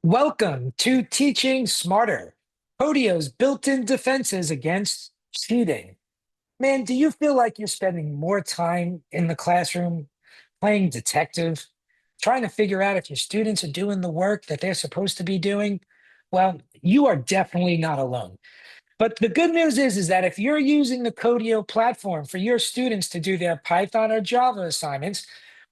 Welcome to Teaching Smarter, Codio's built-in defenses against cheating. Man, do you feel like you're spending more time in the classroom playing detective, trying to figure out if your students are doing the work that they're supposed to be doing? Well, you are definitely not alone. But the good news is that if you're using the Codio platform for your students to do their Python or Java assignments,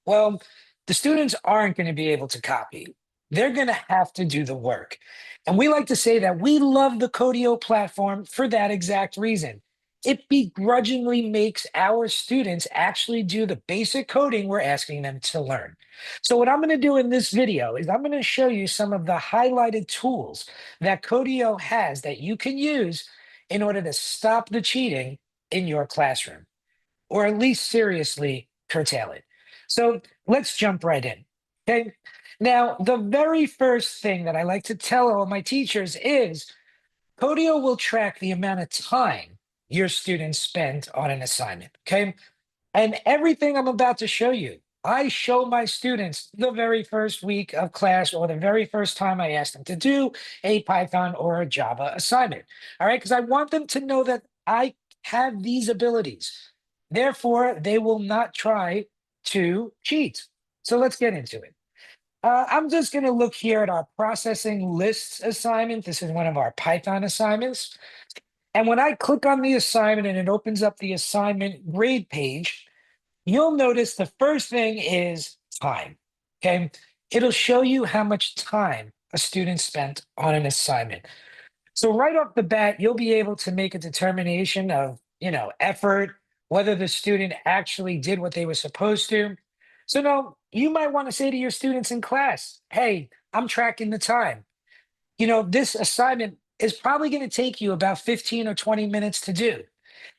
well, the students aren't going to be able to copy. They're going to have to do the work. And we like to say that we love the Codio platform for that exact reason. It begrudgingly makes our students actually do the basic coding we're asking them to learn. So what I'm going to do in this video is I'm going to show you some of the highlighted tools that Codio has that you can use in order to stop the cheating in your classroom, or at least seriously curtail it. So let's jump right in. Okay. Now, the very first thing that I like to tell all my teachers is Codio will track the amount of time your students spend on an assignment. Okay. And everything I'm about to show you, I show my students the very first week of class or the very first time I ask them to do a Python or a Java assignment. All right, because I want them to know that I have these abilities. Therefore, they will not try to cheat. So let's get into it. I'm just going to look here at our processing lists assignment. This is one of our Python assignments. And when I click on the assignment and it opens up the assignment grade page, you'll notice the first thing is time. Okay. It'll show you how much time a student spent on an assignment. So right off the bat, you'll be able to make a determination of, effort, whether the student actually did what they were supposed to. So now you might want to say to your students in class, hey, I'm tracking the time. This assignment is probably going to take you about 15 or 20 minutes to do.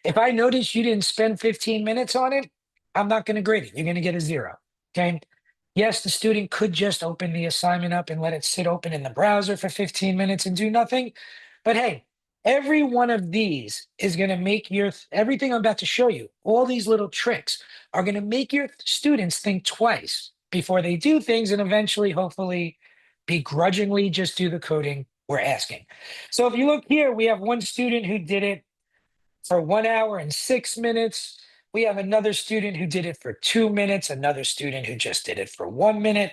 If I notice you didn't spend 15 minutes on it, I'm not going to grade it. You're going to get a 0. Okay. Yes, the student could just open the assignment up and let it sit open in the browser for 15 minutes and do nothing. But hey, every one of these is going to make everything I'm about to show you, all these little tricks are going to make your students think twice before they do things and eventually, hopefully, begrudgingly just do the coding we're asking. So if you look here, we have one student who did it for 1 hour and 6 minutes. We have another student who did it for 2 minutes, another student who just did it for 1 minute.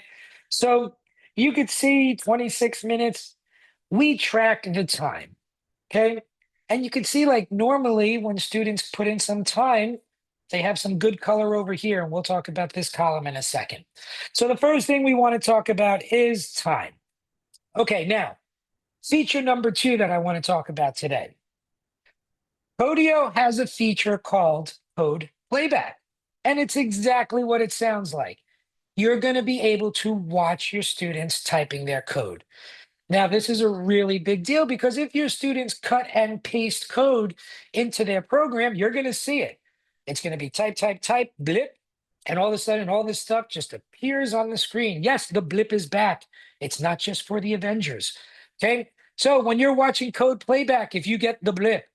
So you could see 26 minutes. We track the time. Okay. And you can see, like, normally when students put in some time, they have some good color over here. And we'll talk about this column in a second. So the first thing we want to talk about is time. Okay. Now, feature number 2 that I want to talk about today. Codio has a feature called code playback, and it's exactly what it sounds like. You're going to be able to watch your students typing their code. Now, this is a really big deal because if your students cut and paste code into their program, you're going to see it. It's going to be type, type, type, blip, and all of a sudden, all this stuff just appears on the screen. Yes, the blip is back. It's not just for the Avengers. Okay. So when you're watching code playback, if you get the blip,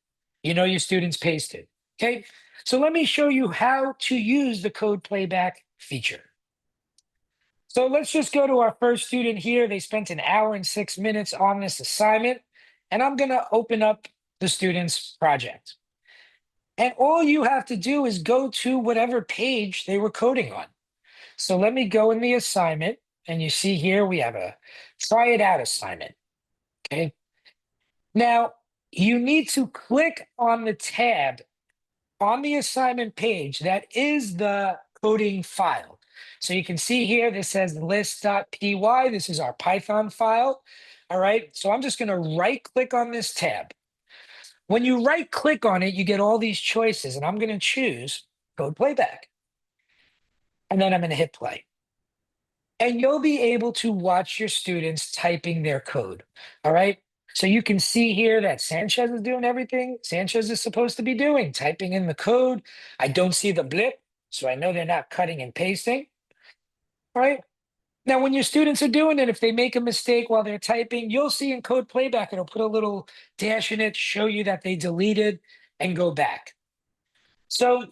you know your students pasted. Okay. So let me show you how to use the code playback feature. So let's just go to our first student here. They spent 1 hour and 6 minutes on this assignment, and I'm going to open up the student's project. And all you have to do is go to whatever page they were coding on. So let me go in the assignment, and you see here we have a try it out assignment. Okay. Now, you need to click on the tab on the assignment page that is the coding file. So you can see here, this says list.py. This is our Python file. All right. So I'm just going to right click on this tab. When you right click on it, you get all these choices, and I'm going to choose code playback. And then I'm going to hit play. And you'll be able to watch your students typing their code. All right. So you can see here that Sanchez is doing everything Sanchez is supposed to be doing, typing in the code. I don't see the blip, so I know they're not cutting and pasting. All right. Now, when your students are doing it, if they make a mistake while they're typing, you'll see in code playback, it'll put a little dash in it, show you that they deleted and go back. So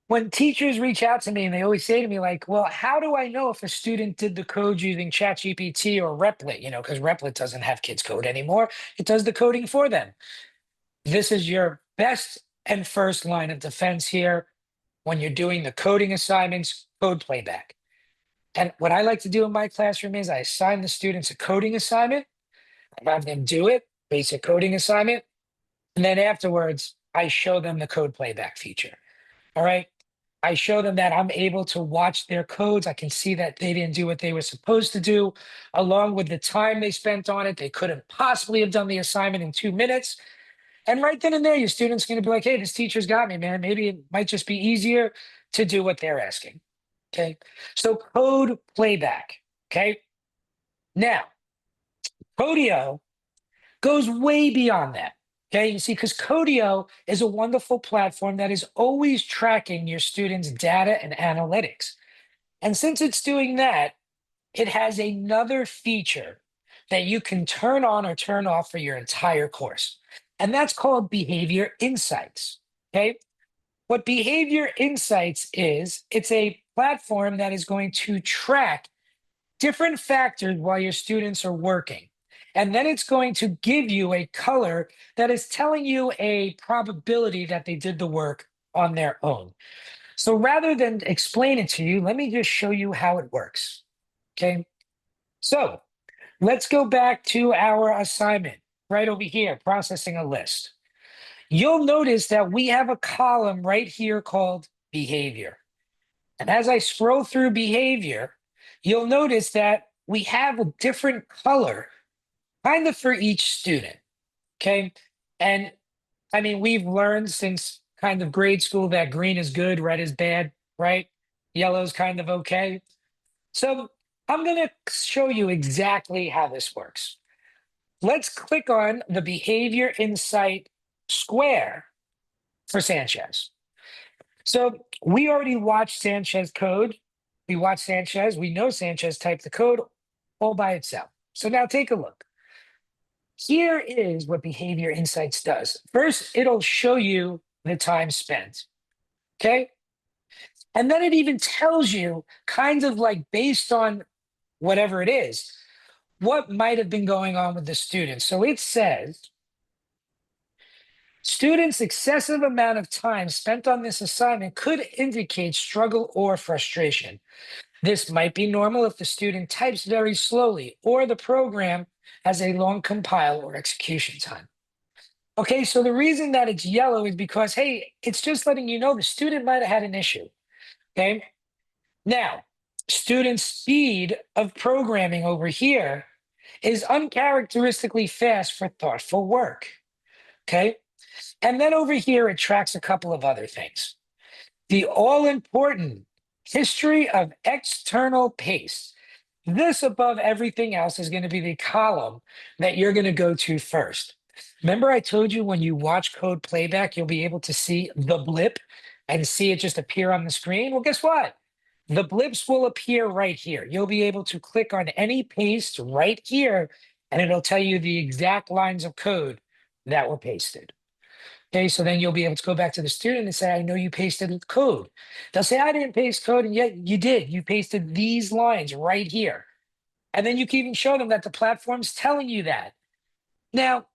When teachers reach out to me and they always say to me, like, well, how do I know if a student did the code using ChatGPT or Replit? Because Replit doesn't have kids code anymore. It does the coding for them. This is your best and first line of defense here when you're doing the coding assignments, code playback. And what I like to do in my classroom is I assign the students a coding assignment. I have them do it, basic coding assignment. And then afterwards, I show them the code playback feature. All right. I show them that I'm able to watch their codes. I can see that they didn't do what they were supposed to do, along with the time they spent on it. They couldn't possibly have done the assignment in 2 minutes. And right then and there, your student's going to be like, hey, this teacher's got me, man. Maybe it might just be easier to do what they're asking. Okay. So code playback. Okay. Now, Codio goes way beyond that. Okay, you see, because Codio is a wonderful platform that is always tracking your students' data and analytics. And since it's doing that, it has another feature that you can turn on or turn off for your entire course. And that's called Behavior Insights. Okay, what Behavior Insights is, it's a platform that is going to track different factors while your students are working. And then it's going to give you a color that is telling you a probability that they did the work on their own. So rather than explain it to you, let me just show you how it works. Okay. So let's go back to our assignment right over here, processing a list. You'll notice that we have a column right here called behavior. And as I scroll through behavior, you'll notice that we have a different color kind of for each student. Okay. And I mean, we've learned since kind of grade school that green is good, red is bad, right? Yellow is kind of okay. So I'm going to show you exactly how this works. Let's click on the behavior insight square for Sanchez. So we already watched Sanchez code. We watched Sanchez. We know Sanchez typed the code all by itself. So now take a look. Here is what Behavior Insights does. First, it'll show you the time spent. Okay. And then it even tells you, kind of like based on whatever it is, what might have been going on with the student. So it says, students' excessive amount of time spent on this assignment could indicate struggle or frustration. This might be normal if the student types very slowly or the program has a long compile or execution time. Okay, so the reason that it's yellow is because, hey, it's just letting you know the student might have had an issue. Okay, now, student speed of programming over here is uncharacteristically fast for thoughtful work. Okay, and then over here, it tracks a couple of other things. The all important history of external pace. This above everything else is going to be the column that you're going to go to first. Remember, I told you when you watch code playback, you'll be able to see the blip and see it just appear on the screen. Well, guess what? The blips will appear right here. You'll be able to click on any paste right here, and it'll tell you the exact lines of code that were pasted. Okay, so then you'll be able to go back to the student and say, I know you pasted code. They'll say, I didn't paste code, and yet you did. You pasted these lines right here. And then you can even show them that the platform's telling you that. Now,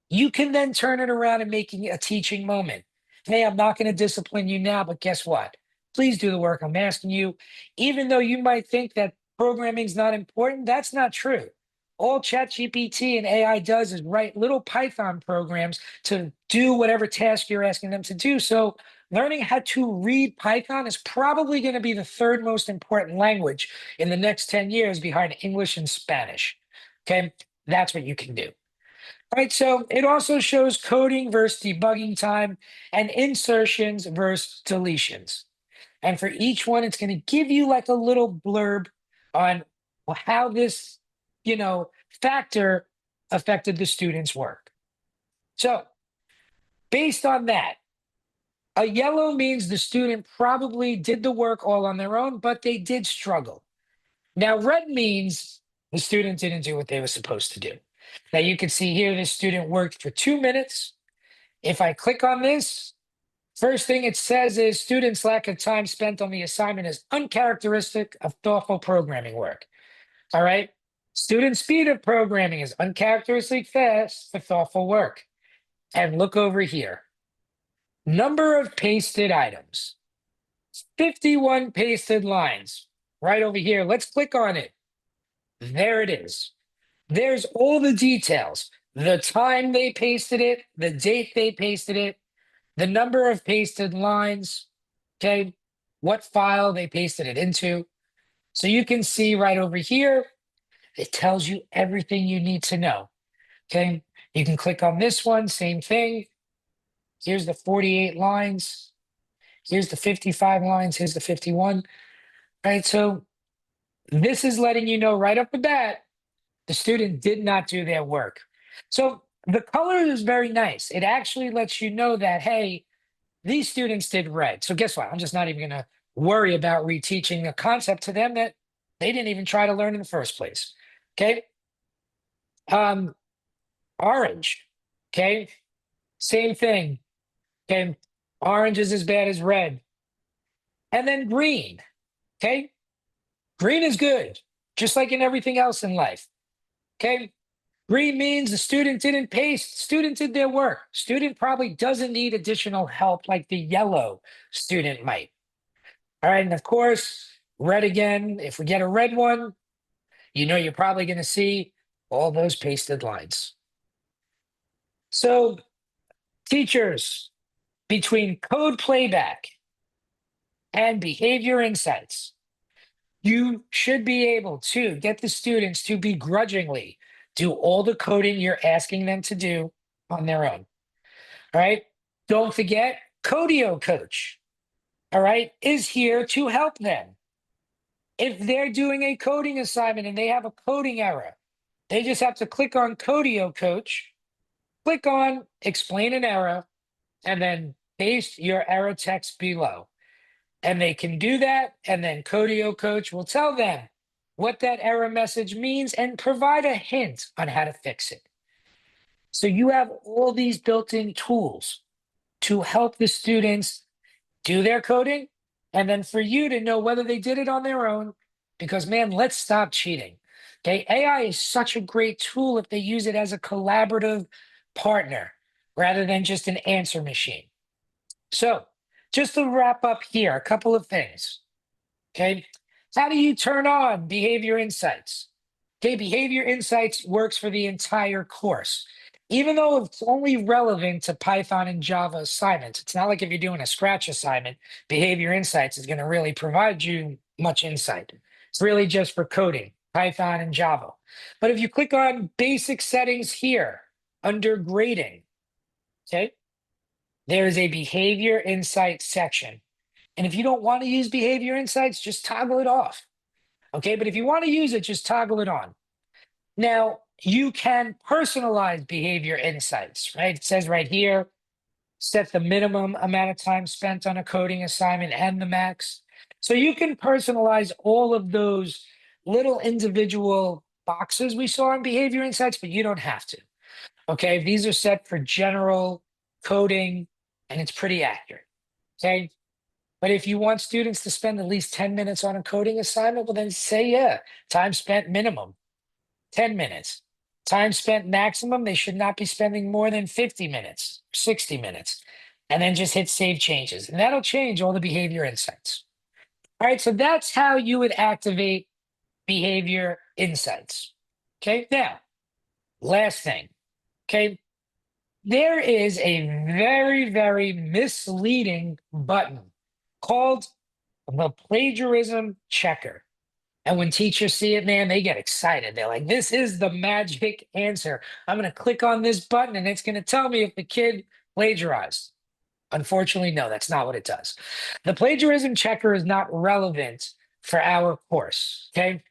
you can then turn it around and make it a teaching moment. Hey, I'm not going to discipline you now, but guess what? Please do the work I'm asking you. Even though you might think that programming's not important, that's not true. All ChatGPT and AI does is write little Python programs to do whatever task you're asking them to do. So learning how to read Python is probably going to be the third most important language in the next 10 years behind English and Spanish. Okay, that's what you can do. All right, so it also shows coding versus debugging time and insertions versus deletions. And for each one, it's going to give you like a little blurb on how this, factor affected the student's work. So based on that, a yellow means the student probably did the work all on their own, but they did struggle. Now, red means the student didn't do what they were supposed to do. Now, you can see here the student worked for 2 minutes. If I click on this, First thing it says is students' lack of time spent on the assignment is uncharacteristic of thoughtful programming work. All right. Student speed of programming is uncharacteristically fast for thoughtful work. And look over here. Number of pasted items, 51 pasted lines right over here. Let's click on it. There it is. There's all the details, the time they pasted it, the date they pasted it, the number of pasted lines, okay, what file they pasted it into. So you can see right over here, it tells you everything you need to know, okay? You can click on this one, same thing. Here's the 48 lines. Here's the 55 lines. Here's the 51, right? So this is letting you know right off the bat, the student did not do their work. So the color is very nice. It actually lets you know that, hey, these students did red. So guess what? I'm just not even going to worry about reteaching a concept to them that they didn't even try to learn in the first place. Okay. Orange. Okay. Same thing. Okay. Orange is as bad as red. And then green. Okay. Green is good, just like in everything else in life. Okay. Green means the student didn't paste, student did their work. Student probably doesn't need additional help like the yellow student might. All right, and of course, red again. If we get a red one, you know you're probably going to see all those pasted lines. So, teachers, between code playback and behavior insights, you should be able to get the students to begrudgingly do all the coding you're asking them to do on their own. All right. Don't forget, Codio Coach, all right, is here to help them. If they're doing a coding assignment and they have a coding error, they just have to click on Codio Coach, click on Explain an Error, and then paste your error text below. And they can do that, and then Codio Coach will tell them what that error message means and provide a hint on how to fix it. So you have all these built-in tools to help the students do their coding, and then for you to know whether they did it on their own, because man, let's stop cheating. Okay, AI is such a great tool if they use it as a collaborative partner rather than just an answer machine. So just to wrap up here, a couple of things. Okay, how do you turn on behavior insights? Okay, behavior insights works for the entire course. Even though it's only relevant to Python and Java assignments, it's not like if you're doing a Scratch assignment, behavior insights is going to really provide you much insight. It's really just for coding, Python and Java. But if you click on basic settings here under grading, okay, there is a behavior insight section. And if you don't want to use behavior insights, just toggle it off. Okay, but if you want to use it, just toggle it on. Now, you can personalize behavior insights, right? It says right here, set the minimum amount of time spent on a coding assignment and the max. So you can personalize all of those little individual boxes we saw in behavior insights, but you don't have to. Okay, these are set for general coding, and it's pretty accurate. Okay, but if you want students to spend at least 10 minutes on a coding assignment, well, then say, yeah, time spent minimum, 10 minutes. Time spent maximum, they should not be spending more than 50 minutes, 60 minutes, and then just hit save changes. And that'll change all the behavior insights. All right, so that's how you would activate behavior insights. Okay, now, last thing. Okay, there is a very, very misleading button called the plagiarism checker. And when teachers see it, man, they get excited. They're like, this is the magic answer. I'm going to click on this button and it's going to tell me if the kid plagiarized. Unfortunately, no, that's not what it does. The plagiarism checker is not relevant for our course. Okay.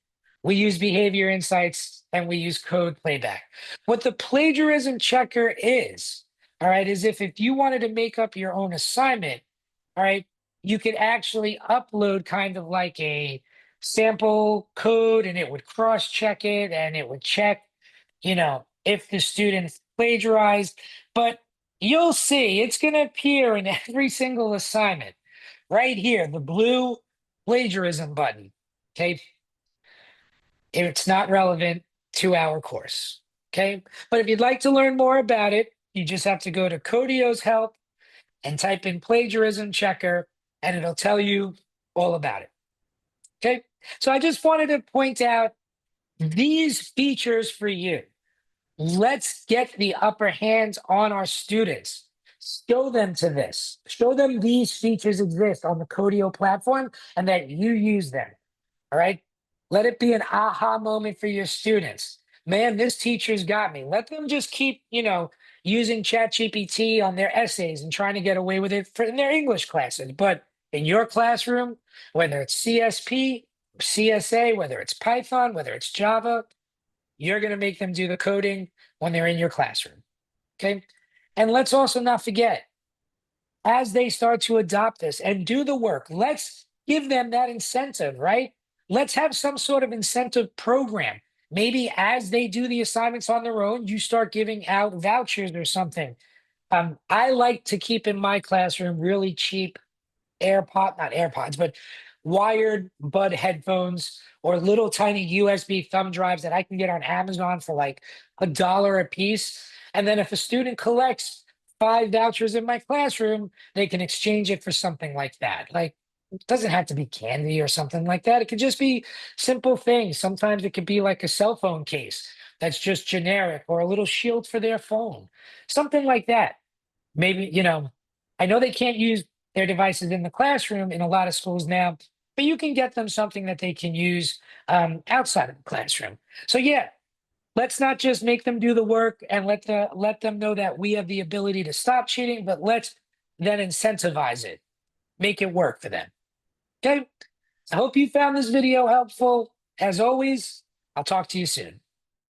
We use behavior insights and we use code playback. What the plagiarism checker is, all right, is if you wanted to make up your own assignment, all right, you could actually upload kind of like a sample code and it would cross check it and it would check, if the student plagiarized. But You'll see it's going to appear in every single assignment right here, the blue plagiarism button. Okay. It's not relevant to our course. Okay. But if you'd like to learn more about it, you just have to go to Codio's help and type in plagiarism checker, and it'll tell you all about it. Okay. So I just wanted to point out these features for you. Let's get the upper hands on our students. Show them to this. Show them these features exist on the Codio platform and that you use them. All right. Let it be an aha moment for your students. Man, this teacher's got me. Let them just keep, using ChatGPT on their essays and trying to get away with it in their English classes. But in your classroom, whether it's CSP, CSA, whether it's Python, whether it's Java, you're going to make them do the coding when they're in your classroom. Okay. And let's also not forget, as they start to adopt this and do the work, let's give them that incentive, right? Let's have some sort of incentive program. Maybe as they do the assignments on their own, you start giving out vouchers or something. I like to keep in my classroom really cheap not AirPods, but wired bud headphones or little tiny USB thumb drives that I can get on Amazon for like $1 a piece. And then if a student collects 5 vouchers in my classroom, they can exchange it for something like that. Like, it doesn't have to be candy or something like that. It could just be simple things. Sometimes it could be like a cell phone case that's just generic, or a little shield for their phone, something like that. Maybe, I know they can't use their devices in the classroom in a lot of schools now, but you can get them something that they can use outside of the classroom. So yeah, let's not just make them do the work and let them know that we have the ability to stop cheating, but let's then incentivize it, make it work for them. Okay. I hope you found this video helpful. As always, I'll talk to you soon.